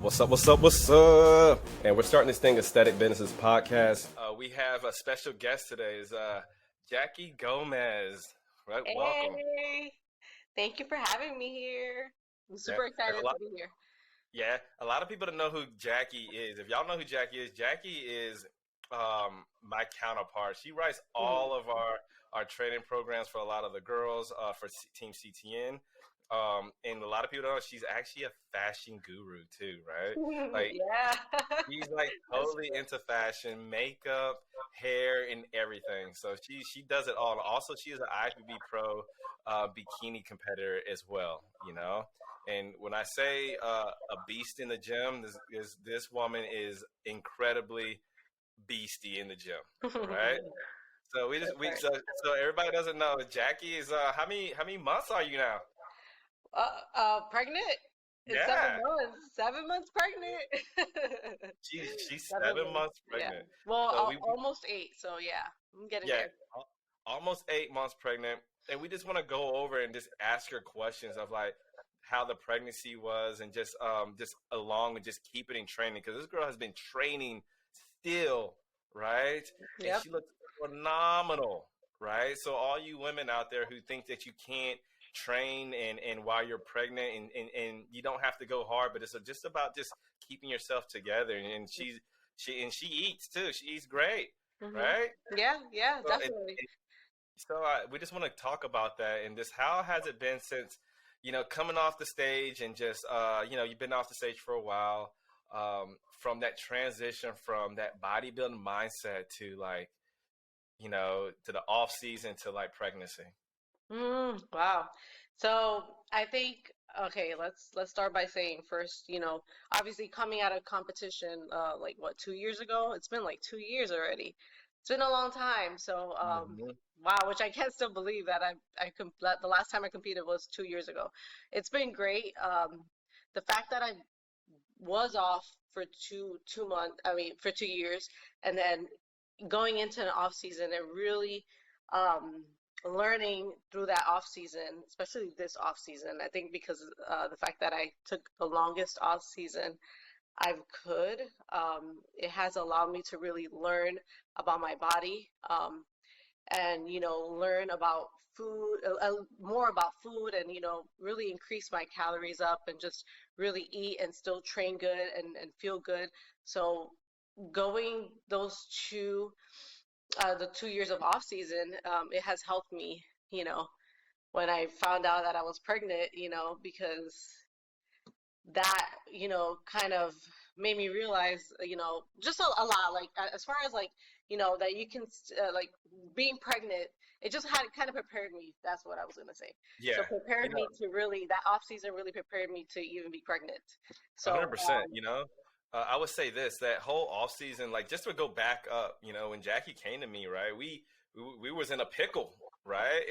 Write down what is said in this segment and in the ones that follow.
What's up? What's up? What's up? And we're starting this thing, Aesthetic Businesses Podcast. We have a special guest today. Is Jackie Gomez. Right? Welcome. Hey, thank you for having me here. I'm Yeah, super and excited to be here. a lot of people don't know who Jackie is. If y'all know who Jackie is my counterpart. She writes Mhm. all of our training programs for a lot of the girls for Team CTN. And a lot of people don't know she's actually a fashion guru too, right? Like Yeah, He's like that's totally into fashion, makeup, hair, and everything. So she does it all. And also, she is an IFFB pro bikini competitor as well. And when I say a beast in the gym, this woman is incredibly beastie in the gym, right? true. So That's right. so everybody doesn't know Jackie is how many months are you now? Pregnant? It's seven Yeah, months. 7 months pregnant. she's 7 months. 7 months Yeah. pregnant. Well, So we almost eight. So yeah, I'm getting Yeah, there. almost 8 months pregnant, and we just want to go over and just ask her questions of like how the pregnancy was, and just along with just keep it in training because this girl has been training still, right? And Yep. she looks phenomenal, right? So all you women out there who think that you can't train and while you're pregnant and you don't have to go hard, but it's just about just keeping yourself together, and she eats too. She eats great, Hmm. right? Yeah. Yeah. So, Definitely. we just want to talk about that and just how has it been since, coming off the stage and just, you've been off the stage for a while, from that transition from that bodybuilding mindset to like, to the off season to like pregnancy. Wow. So I think okay, let's start by saying first, obviously coming out of competition, like what, 2 years ago? It's been like 2 years already. It's been a long time. So Mhm. wow, which I can't still believe that the last time I competed was 2 years ago. It's been great. The fact that I was off for 2 months, I mean for 2 years, and then going into an off season and really um, learning through that off season, especially this off season. I think because the fact that I took the longest off season I could, it has allowed me to really learn about my body, and learn about food, more about food, and really increase my calories up and just really eat and still train good and feel good. So going those the 2 years of off season, it has helped me, you know, when I found out that I was pregnant, because that, kind of made me realize, just a lot, like as far as like, that you can, like being pregnant, it just had kind of prepared me. That's what I was gonna say. So Yeah, you prepared know, me to really, that off season really prepared me to even be pregnant. So, 100%. I would say this, that whole off season, like just to go back up, when Jackie came to me, right? We was in a pickle, right?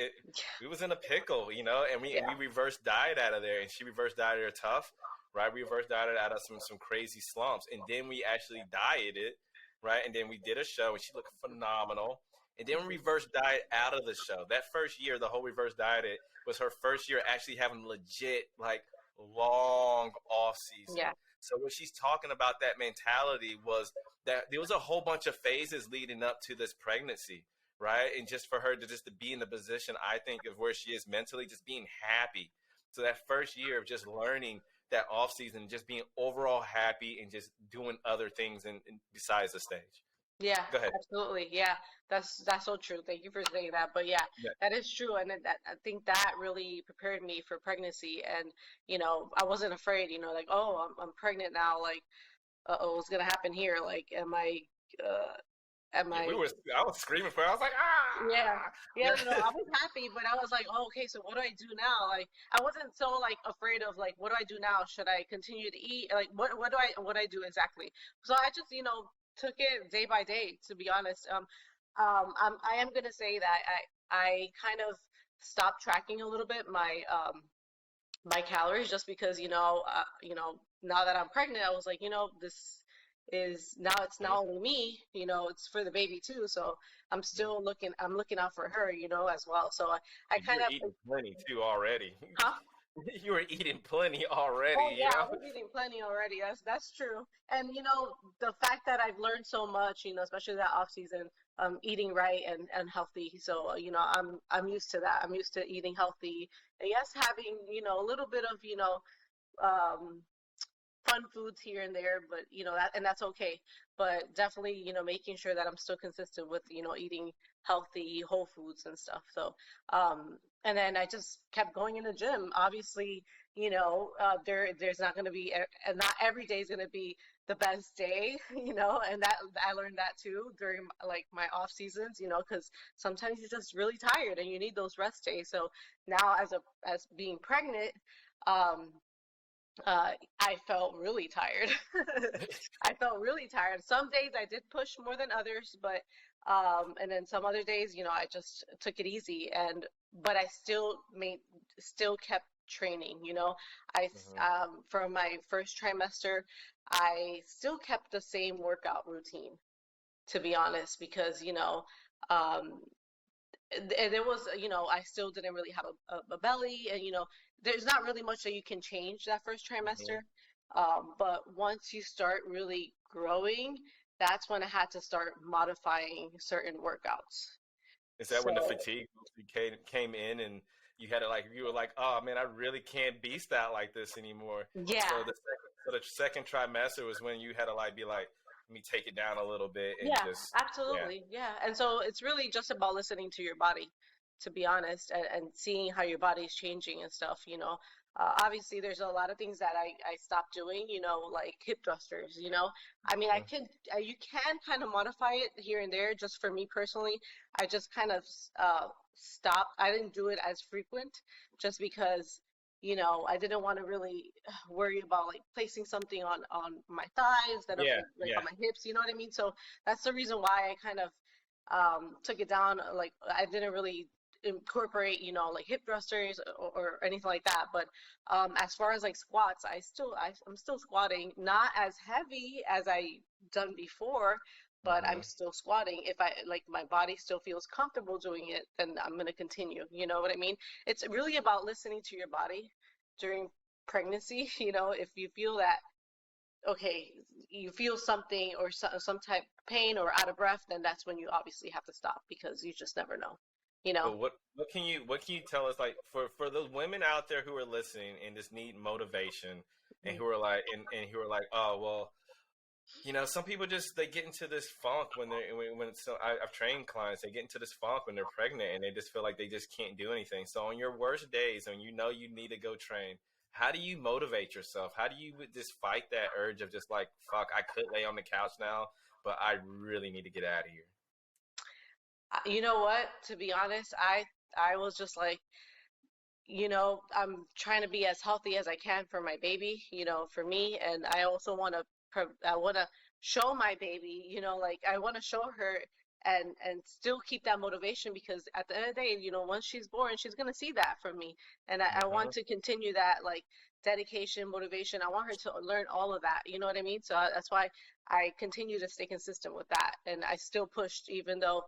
We was in a pickle, and we yeah. and we reverse diet out of there, and she reverse dieted her tough, right? We reverse dieted out of some crazy slumps, and then we actually dieted, right? And then we did a show, and she looked phenomenal. And then we reverse diet out of the show. That first year, the whole reverse diet was her first year actually having legit like long off season. Yeah. So what she's talking about, that mentality, was that there was a whole bunch of phases leading up to this pregnancy, right? And just for her to just to be in the position, I think, of where she is mentally, just being happy. So that first year of just learning that off season, just being overall happy and just doing other things and besides the stage. Yeah, Go ahead. absolutely. Yeah, that's so true. Thank you for saying that. But yeah, Yeah. that is true, and I think that really prepared me for pregnancy. And I wasn't afraid. Like, oh, I'm pregnant now. Like, oh, what's gonna happen here? Like, uh, am Yeah, I? I was screaming for her. I was like, Yeah, ah! yeah. No, I was happy, but I was like, oh, okay. So what do I do now? Like, I wasn't so like afraid of like, what do I do now? Should I continue to eat? Like, what do I do exactly? So I just took it day by day. To be honest, I am gonna say that I kind of stopped tracking a little bit my calories just because now that I'm pregnant, I was like, this is now, it's not only me, it's for the baby too. So I'm looking out for her, as well. So I kind You're of, eating plenty too already. huh? You were eating plenty Oh already, you yeah, I know? was eating plenty already. That's true. And the fact that I've learned so much, especially that off season, eating right and healthy. So, I'm used to that. I'm used to eating healthy. And yes, having, a little bit of, um fun foods here and there, but that's okay. But definitely, making sure that I'm still consistent with, eating healthy, whole foods and stuff. So, and then I just kept going in the gym. Obviously, there's not going to be, and not every day is going to be the best day, and that I learned that too during like my off seasons, because sometimes you're just really tired and you need those rest days. So now as being pregnant, um, I felt really tired. I felt really tired. Some days I did push more than others, but and then some other days, I just took it easy but I still kept training, Hmm. for my first trimester, I still kept the same workout routine, to be honest, because, um there was, I still didn't really have a belly, and there's not really much that you can change that first trimester. Hmm. But once you start really growing, that's when I had to start modifying certain workouts. Is that when the So fatigue mostly came in and you had to like you were like, oh man, I really can't beast out like this anymore. yeah, So the second trimester was when you had to like be like, let me take it down a little bit and yeah, just yeah. absolutely. Yeah. And so it's really just about listening to your body, to be honest, and seeing how your body is changing and stuff, Obviously, there's a lot of things that I stopped doing, like hip thrusters, I mean, Hmm. you can kind of modify it here and there. Just for me personally, I just kind of stopped. I didn't do it as frequent just because, I didn't want to really worry about like placing something on my thighs instead of Yeah, like yeah. on my hips, you know what I mean? So that's the reason why I kind of took it down. Like I didn't really incorporate, like hip thrusters or anything like that. But as far as like squats, I'm still squatting, not as heavy as I done before, but I'm Hmm. still squatting. If I like my body still feels comfortable doing it, then I'm gonna continue. You know what I mean? It's really about listening to your body during pregnancy. If you feel that okay, you feel something or some type of pain or out of breath, then that's when you obviously have to stop because you just never know, you know? But what can you tell us like for those women out there who are listening and just need motivation and Mhm. who are like and who are like, oh well, you know, some people just they get into this funk when they're when so I've trained clients, they get into this funk when they're pregnant and they just feel like they just can't do anything. So on your worst days, when you know you need to go train, how do you motivate yourself? How do you just fight that urge of just like, fuck, I could lay on the couch now, but I really need to get out of here? You know what? To be honest, I was just like, I'm trying to be as healthy as I can for my baby, for me, and I also I want to show my baby, like I want to show her and still keep that motivation because at the end of the day, once she's born, she's gonna see that from me, and I Hmm. want to continue that like dedication, motivation. I want her to learn all of that. You know what I mean? So that's why I continue to stay consistent with that, and I still pushed even though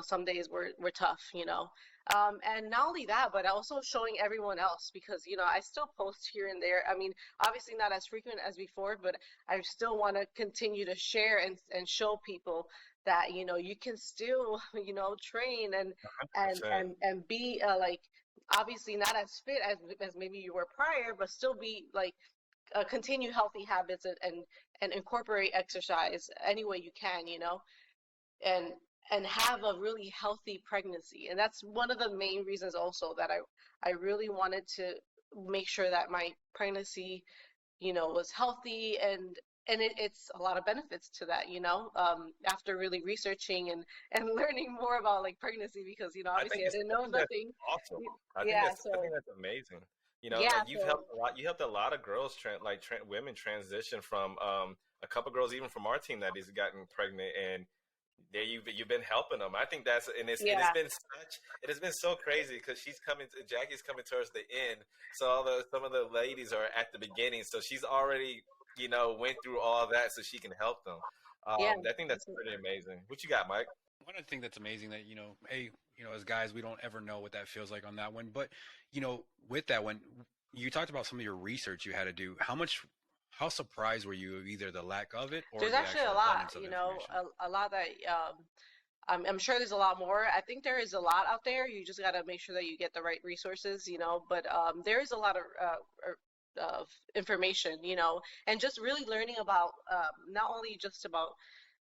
some days were tough. And not only that, but also showing everyone else because, I still post here and there. I mean, obviously not as frequent as before, but I still want to continue to share and show people that, you can still, train and be like obviously not as fit as maybe you were prior, but still be like continue healthy habits and incorporate exercise any way you can, and and have a really healthy pregnancy. And that's one of the main reasons also that I really wanted to make sure that my pregnancy, was healthy and it's a lot of benefits to that, after really researching and learning more about like pregnancy because, obviously I didn't I know think that's nothing. awesome. Yeah, I so think that's amazing. You know, yeah, like you've so helped a lot. You helped a lot of girls, women transition from a couple girls even from our team that has gotten pregnant, and there you've been helping them. I think that's and it's yeah. been such it has been so crazy because Jackie's coming towards the end, so some of the ladies are at the beginning, so she's already went through all that so she can help them. Yeah, I think that's pretty amazing. What you got, Mike? One of the things that's amazing that, hey, as guys, we don't ever know what that feels like on that one. But, with that one, you talked about some of your research you had to do. How surprised were you of either the lack of it or There's the actually a actual lot, abundance of you know, information? a lot that I'm sure there's a lot more. I think there is a lot out there. You just got to make sure that you get the right resources, you know. But there is a lot of information, you know, and just really learning about not only just about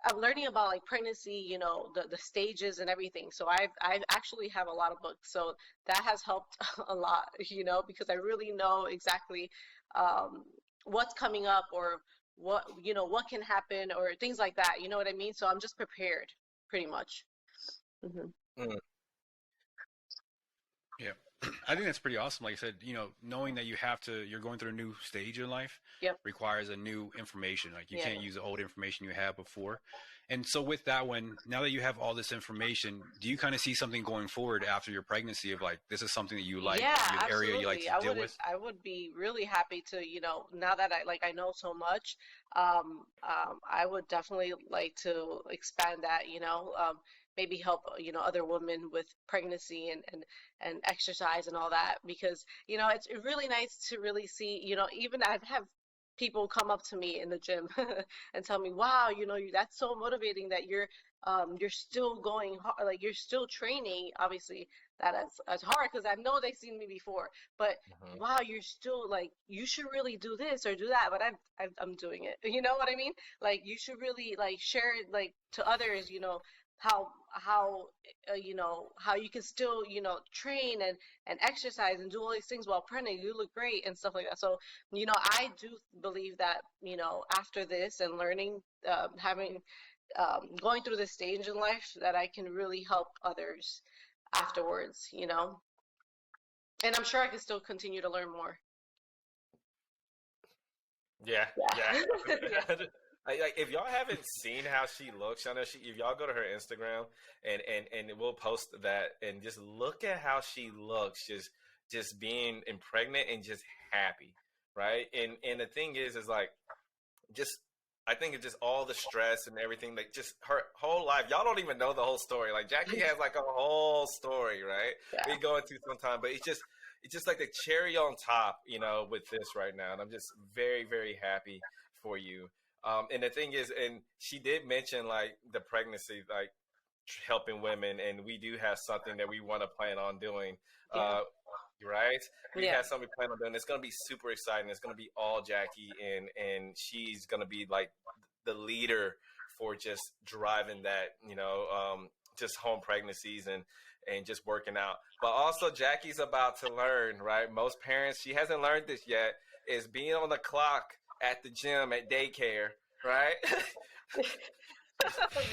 I'm learning about like pregnancy, you know, the stages and everything. So I actually have a lot of books. So that has helped a lot, you know, because I really know exactly um, what's coming up or what, you know, what can happen or things like that. You know what I mean? So I'm just prepared pretty much. Hmm. Mm, Yeah. I think that's pretty awesome. Like I said, knowing that you're going through a new stage in life Yep. requires a new information. Like you Yeah. can't use the old information you had before. And so with that one, now that you have all this information, do you kind of see something going forward after your pregnancy of like, this is something that you like, Yeah, your area you like absolutely. to deal with? I would be really happy to, you know, now that I know so much, I would definitely like to expand that, you know, maybe help, you know, other women with pregnancy and exercise and all that because, you know, it's really nice to really see, you know, even I've have people come up to me in the gym and tell me, wow, you know, that's so motivating that you're still going hard, like you're still training, obviously that's hard because I know they've seen me before. But mhm. wow, you're still like you should really do this or do that. But I'm doing it. You know what I mean? Like you should really like share it like to others. You know how you know how you can still you know train and exercise and do all these things while pregnant. You look great and stuff like that. So you know I do believe that you know after this and learning having going through this stage in life that I can really help others afterwards, you know? And I'm sure I can still continue to learn more. Yeah, yeah. Yeah. Yeah. Like if y'all haven't seen how she looks, I know if y'all go to her Instagram and we'll post that and just look at how she looks, just being impregnant and just happy, right? And the thing is like just I think it's just all the stress and everything, like just her whole life. Y'all don't even know the whole story. Like Jackie has like a whole story, right? Yeah. We go into sometime, but it's just like the cherry on top, with this right now. And I'm just very, very happy for you. And the thing is, and she did mention like the pregnancy, like helping women, and we do have something that we want to plan on doing. Yeah. Uh, right? We Yeah. have something planned on doing. It's gonna be super exciting. It's gonna be all Jackie, and she's gonna be like the leader for just driving that, just home pregnancies and just working out. But also Jackie's about to learn, right? Most parents, she hasn't learned this yet, is being on the clock at the gym at daycare, right?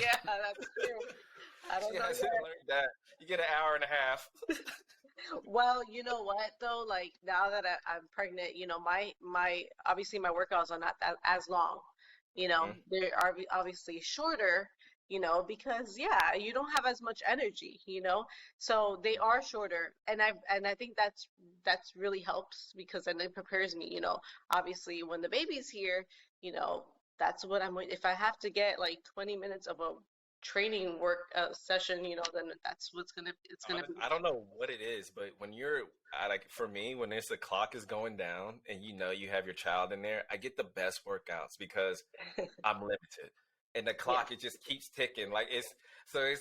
Yeah, that's true. I She don't know hasn't yet. learned that. You get an hour and a half. Well, you know what though? Like now that I'm pregnant, you know, my obviously my workouts are not as long. You know, Mhm. they are obviously shorter, you know, because yeah, you don't have as much energy, you know. So they are shorter, and I think that's really helps because then it prepares me, you know. Obviously, when the baby's here, you know, that's what if I have to get like 20 minutes of a training work session, you know, then that's what's it's gonna Honest, be. I don't know what it is, but when like for me, when the clock is going down and you have your child in there, I get the best workouts because I'm limited, and the Yeah. clock it just keeps ticking. Like it's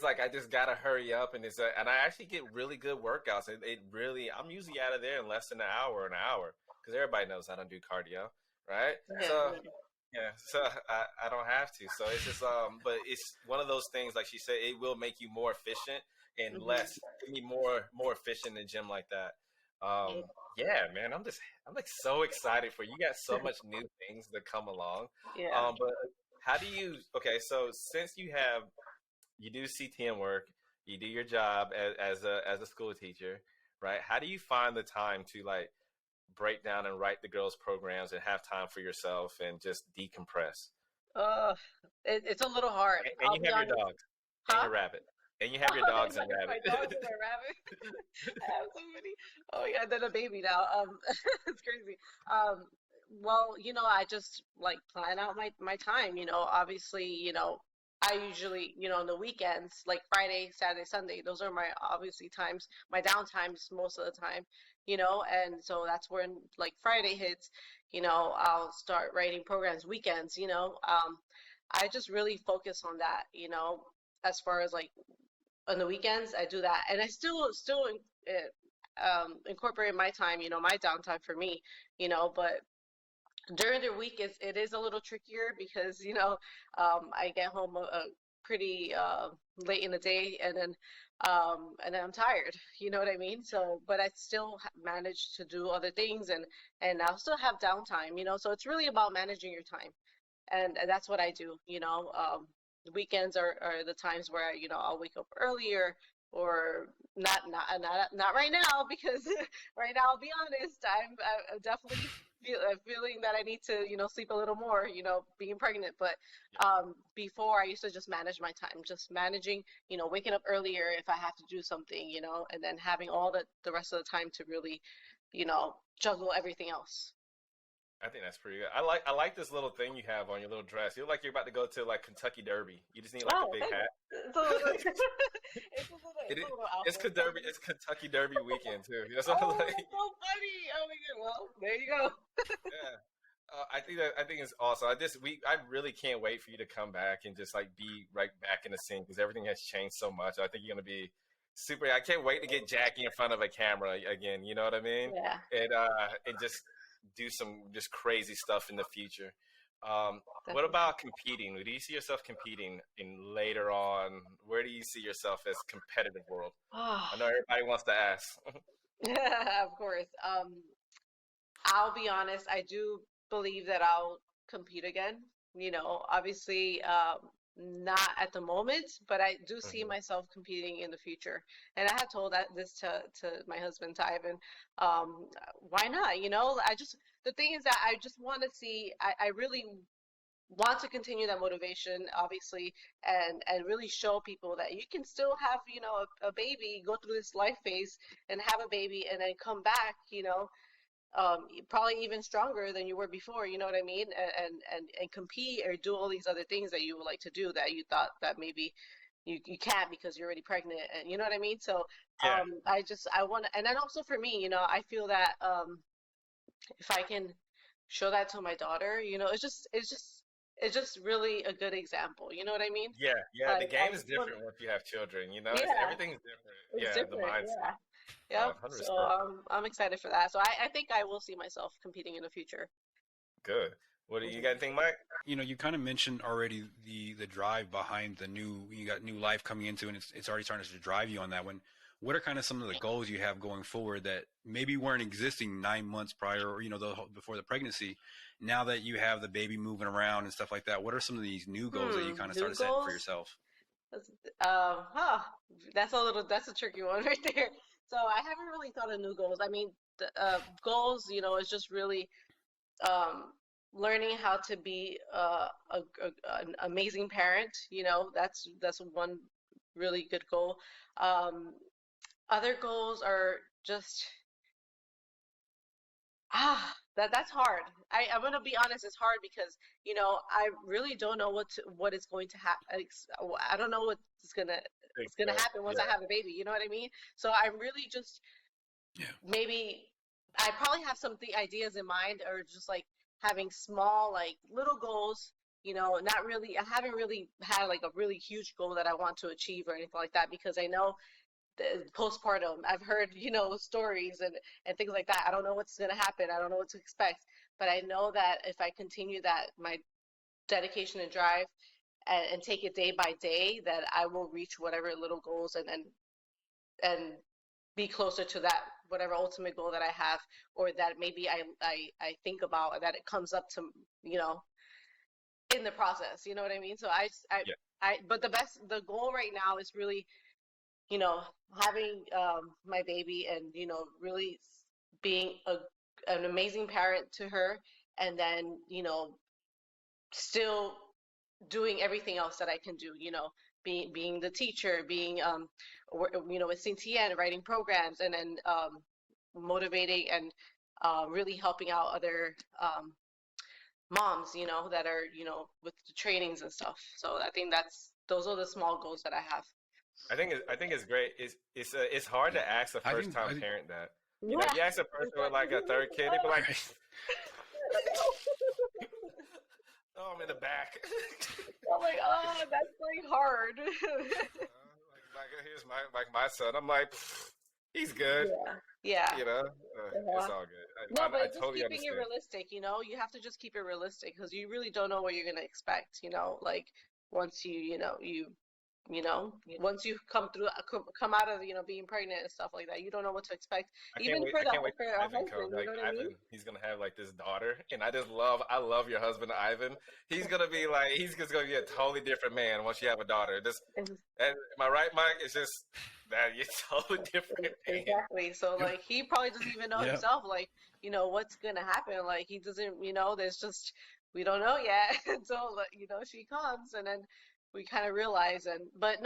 like I just gotta hurry up, and I actually get really good workouts. It really I'm usually out of there in less than an hour, because everybody knows I don't do cardio, right? Yeah. So yeah, so I don't have to. So it's just but it's one of those things. Like she said, it will make you more efficient and Hmm. less be more efficient in the gym like that. Yeah, man, I'm like so excited for you. You got so much new things that come along. Yeah. But how do you? Okay, so since you do CTN work, you do your job as a school teacher, right? How do you find the time to like break down and write the girls' programs and have time for yourself and just decompress? Uh, it's a little hard. And I'll you be have your honest. dogs and Huh? your rabbit. And you have your Oh, dogs and my rabbit. dogs and my rabbit. I have so many. Oh yeah, then a baby now. It's crazy. Um, well, you know, I just like plan out my time. You know, obviously, you know, I usually, you know, on the weekends, like Friday, Saturday, Sunday, those are my obviously times, my down times most of the time. and so that's when like Friday hits, I'll start writing programs weekends, I just really focus on that, as far as like on the weekends I do that, and I still incorporate my time, my downtime for me, but during the week it is a little trickier because I get home pretty late in the day, and then I'm tired, you know what I mean? So but I still manage to do other things, and I'll still have downtime, so it's really about managing your time, and that's what I do, the weekends are the times where I'll wake up earlier, or not right now, because right now, I'll be honest, I'm definitely feeling that I need to sleep a little more, being pregnant. But Yeah. before, I used to just manage my time, just managing, waking up earlier if I have to do something, and then having all the rest of the time to really juggle everything else. I think that's pretty good. I like this little thing you have on your little dress. You look like you're about to go to like Kentucky Derby. You just need like a Oh, big thanks. hat. It's a little, It it's is, a little it's outfit. Kentucky It's Kentucky Derby weekend too. You know, so Oh, like, that's so funny. Oh my God. Well, there you go. yeah. I think it's awesome. I really can't wait for you to come back and just like be right back in the scene, because everything has changed so much. I think you're gonna be super. I can't wait to get Jackie in front of a camera again. You know what I mean? Yeah, And just do some just crazy stuff in the future. What definitely. about competing? Do you see yourself competing in later on? Where do you see yourself as competitive world? I know everybody wants to ask. Of course. I'll be honest, I do believe that I'll compete again. Obviously, not at the moment, but I do see Mhm. myself competing in the future. And I have told this to my husband, to Ivan. Why not? The thing is that I just want to see, I really want to continue that motivation, obviously, and really show people that you can still have, a baby, go through this life phase and have a baby, and then come back, probably even stronger than you were before, you know what I mean? And compete or do all these other things that you would like to do that you thought that maybe you can't because you're already pregnant, and you know what I mean? So Yeah, I want to, and then also for me, I feel that if I can show that to my daughter, it's just really a good example, you know what I mean? yeah, yeah. The I game is just want, different once you have children. You know, yeah, everything's different. it's Yeah, the different, mindset. yeah. Yep. So 100%. I'm excited for that. So I think I will see myself competing in the future. Good. What do you got? Mhm. Anything, Mike? You kind of mentioned already the drive behind the new, you got new life coming into, and it's already starting to drive you on that one. What are kind of some of the goals you have going forward that maybe weren't existing 9 months prior, or before the pregnancy? Now that you have the baby moving around and stuff like that, what are some of these new goals that you kind of New started setting for goals? yourself? That's, that's a tricky one right there. So I haven't really thought of new goals. I mean, the goals, is just really um, learning how to be an amazing parent. That's one really good goal. Um, Other goals are just that's hard. I'm gonna be honest, it's hard because I really don't know what is going to happen. I don't know what's gonna it's gonna Exactly. happen once I Yeah. have a baby. You know what I mean? So I'm really just, Yeah. maybe I probably have some ideas in mind, or just like having small, like little goals. Not really. I haven't really had like a really huge goal that I want to achieve or anything like that, because I know the postpartum. I've heard, stories and things like that. I don't know what's going to happen. I don't know what to expect. But I know that if I continue that, my dedication and drive, and take it day by day, that I will reach whatever little goals, and be closer to that whatever ultimate goal that I have, or that maybe I think about, that it comes up to, you know, in the process. You know what I mean? So Yeah. but the goal right now is really, you know, having my baby, and really being an amazing parent to her, and then still doing everything else that I can do. Being the teacher, being with CTN, writing programs, and then motivating and really helping out other moms, that are with the trainings and stuff. So I think those are the small goals that I have. I think it's great. It's hard Yeah. to ask a I first think time I think parent that. You know, Yeah. you ask a person with like a third kid, they be like, "Oh, I'm in the back." I'm like, oh, that's like hard. Here's my son. I'm like, he's good. Yeah. Yeah. You know, it's Uh-huh. all good. No, I but just totally keeping it understand. realistic, you have to just keep it realistic because you really don't know what you're gonna expect, like once once you come out of, being pregnant and stuff like that, you don't know what to expect. I can't Even wait. for I the can't wait for till a Ivan comes. husband, you Like know what I mean? Ivan, he's gonna have like this daughter, and I love your husband, Ivan. He's gonna be like, he's just gonna be a totally different man once you have a daughter. Just, and am I right, Mike? It's just that you're a totally different man. Exactly. So Yep. like he probably doesn't even know Yep. himself, like, what's gonna happen. Like he doesn't, there's just we don't know yet until like, she comes and then we kind of realize but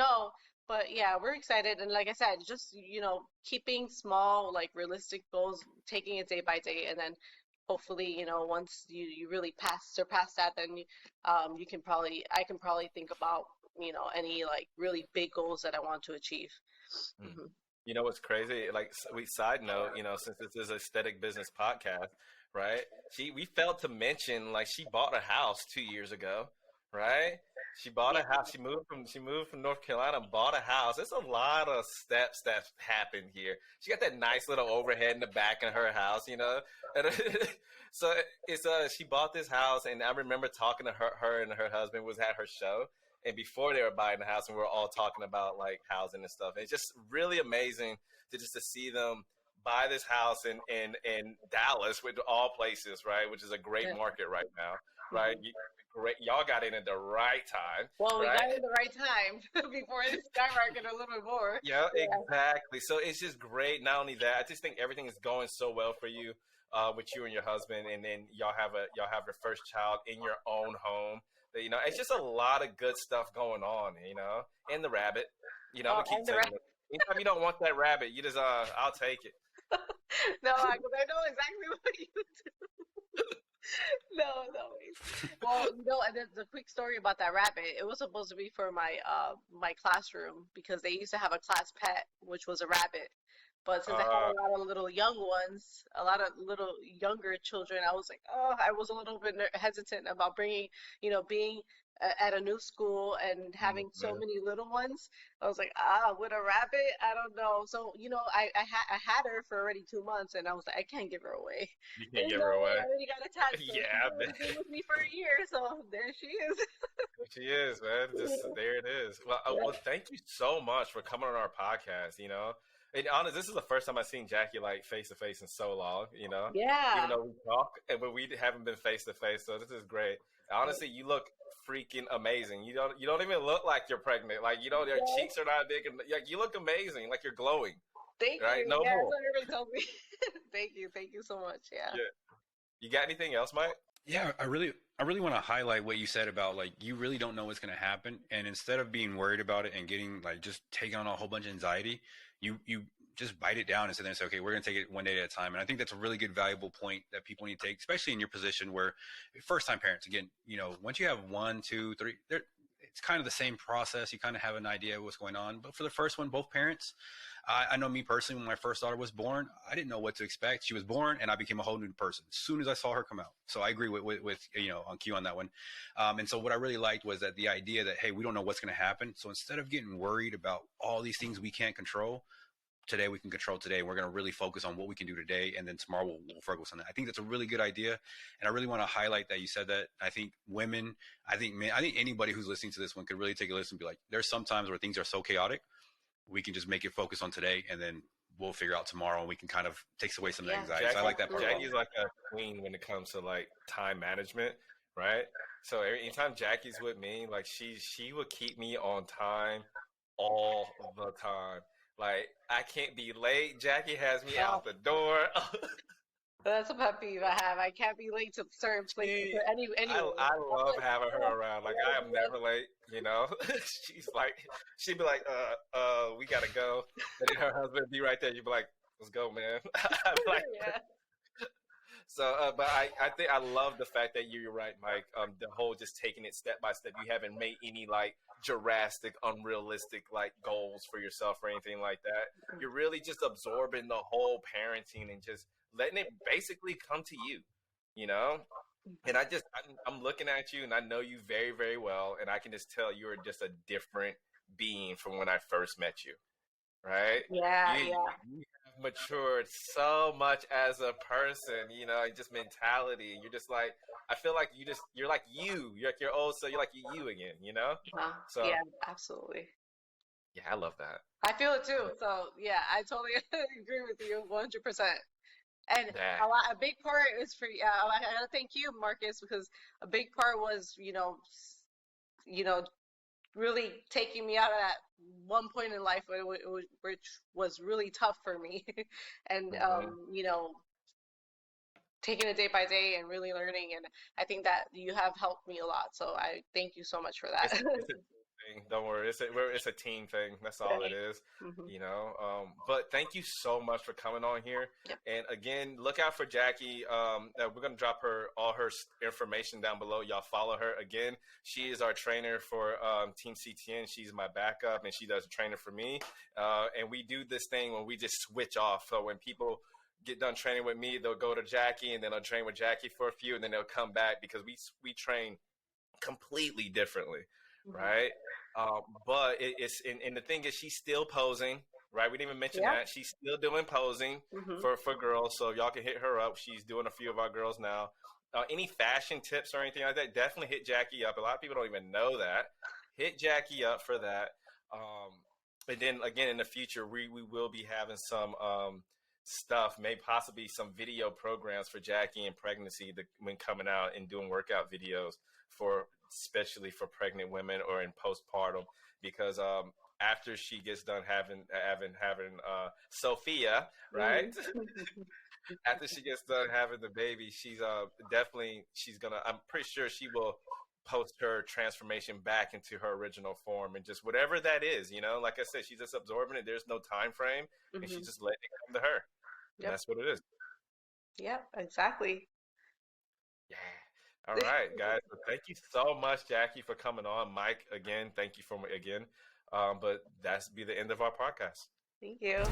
yeah, we're excited and like I said, just keeping small, like realistic goals, taking it day by day, and then hopefully, once you really surpass that, then I can probably think about, any like really big goals that I want to achieve. Mm. Hmm. You know what's crazy? Like, we side note, since this is a aesthetic business podcast, right? We failed to mention like she bought a house 2 years ago, right? She bought Yeah. a house. She moved from North Carolina and bought a house. There's a lot of steps that happened here. She got that nice little overhead in the back of her house, And, so it's she bought this house, and I remember talking to her and her husband was at her show, and before they were buying the house, and we were all talking about like housing and stuff. And it's just really amazing to see them buy this house in Dallas, with all places, right? Which is a great Yeah. market right now, right? Great, y'all got in at the right time, Well, we got right? it at the right time before it skyrocketed a little bit more. Yeah, Yeah. exactly. So it's just great. Not only that, I just think everything is going so well for you, with you and your husband, and then y'all have your first child in your own home. It's just a lot of good stuff going on. And the rabbit. I'm Oh, gonna keep and the telling you. Anytime you don't want that rabbit, you just I'll take it. no, because I know exactly what you do. No, no. Well, and the quick story about that rabbit. It was supposed to be for my classroom because they used to have a class pet, which was a rabbit. But since I had Uh, a lot of little young ones, a lot of little younger children, I was like, oh, I was a little bit hesitant about being at a new school and having so man, many little ones. I was like, with a rabbit, I don't know. So, I had her for already 2 months, and I was like, I can't give her away. you can't There's give no her way. away. I already got attached, so she's Yeah, man. already been with me for a year. So there she is. She is, man. Just there it is. Well, thank you so much for coming on our podcast. And honest, this is the first time I've seen Jackie like face to face in so long. Even Yeah. though we talk, but we haven't been face to face. So this is great. Honestly, you look freaking amazing. You don't even look like you're pregnant. Like, your Yeah. cheeks are not big, and like you look amazing. Like you're glowing. Thank Right? you. No Yeah, that's more. what everybody tells me. Thank you. Thank you so much. Yeah. Yeah. You got anything else, Mike? Yeah, I really want to highlight what you said about like you really don't know what's going to happen, and instead of being worried about it and getting like just taking on a whole bunch of anxiety, you just bite it down and sit there and say, okay, we're going to take it one day at a time. And I think that's a really good, valuable point that people need to take, especially in your position where first time parents, again, once you have 1, 2, 3, it's kind of the same process. You kind of have an idea of what's going on. But for the first one, both parents, I know me personally, when my first daughter was born, I didn't know what to expect. She was born and I became a whole new person as soon as I saw her come out. So I agree with on Q on that one. And so what I really liked was that the idea that, hey, we don't know what's going to happen. So instead of getting worried about all these things we can't control, today we can control today. We're going to really focus on what we can do today. And then tomorrow we'll focus on that. I think that's a really good idea. And I really want to highlight that you said that. I think women, I think men, I think anybody who's listening to this one could really take a listen and be like, there's some times where things are so chaotic. We can just make it focus on today, and then we'll figure out tomorrow, and we can kind of takes away some of the anxiety. So I like that part. Jackie's like a queen when it comes to like time management, right? So anytime Jackie's with me, like she will keep me on time all the time. Like I can't be late. Jackie has me out the door. That's a pet peeve I have. I can't be late to certain places or anyway. I love having her around. Like I am never late. She'd be like, we gotta go. And then her husband would be right there. You'd be like, let's go, man. I'd be like, Yeah. But I think I love the fact that you're right, Mike. The whole just taking it step by step. You haven't made any like drastic, unrealistic like goals for yourself or anything like that. You're really just absorbing the whole parenting and just letting it basically come to you, you know? And I'm looking at you and I know you very, very well. And I can just tell you're just a different being from when I first met you, right? Yeah, You, yeah. you have matured so much as a person, and just mentality. You're just like, I feel like you're like you're like your old self, you're like you again. So Yeah, absolutely. yeah, I love that. I feel it too. So yeah, I totally agree with you 100%. And That. a big part is for I gotta thank you, Marcus, because a big part was, you know, really taking me out of that one point in life which was really tough for me, and Mhm. taking it day by day and really learning. And I think that you have helped me a lot. So I thank you so much for that. It's a team thing. Don't worry. It's a team thing. That's all it is. Hmm. But thank you so much for coming on here. Yep. And again, look out for Jackie. We're gonna drop all her information down below. Y'all follow her. Again, she is our trainer for Team CTN. She's my backup, and she does training for me. And we do this thing when we just switch off. So when people get done training with me, they'll go to Jackie, and then they'll train with Jackie for a few, and then they'll come back because we train completely differently, Hmm. right? But and the thing is, she's still posing, right? We didn't even mention Yeah. that she's still doing posing Hmm. for girls, so y'all can hit her up. She's doing a few of our girls now. Any fashion tips or anything like that, definitely hit Jackie up. A lot of people don't even know that. Hit Jackie up for that. And then again, in the future, we will be having some stuff, maybe possibly some video programs for Jackie and pregnancy when coming out and doing workout videos for especially for pregnant women or in postpartum, because after she gets done having Sophia, right? Hmm. After she gets done having the baby, she's gonna, I'm pretty sure she will post her transformation back into her original form, and just whatever that is, like I said, she's just absorbing it. There's no time frame, and Hmm. she's just letting it come to her, and Yep. that's what it is. Yep. Exactly. Yeah. All right, guys. So thank you so much, Jackie, for coming on. Mike, again, thank you for again. But that's be the end of our podcast. Thank you.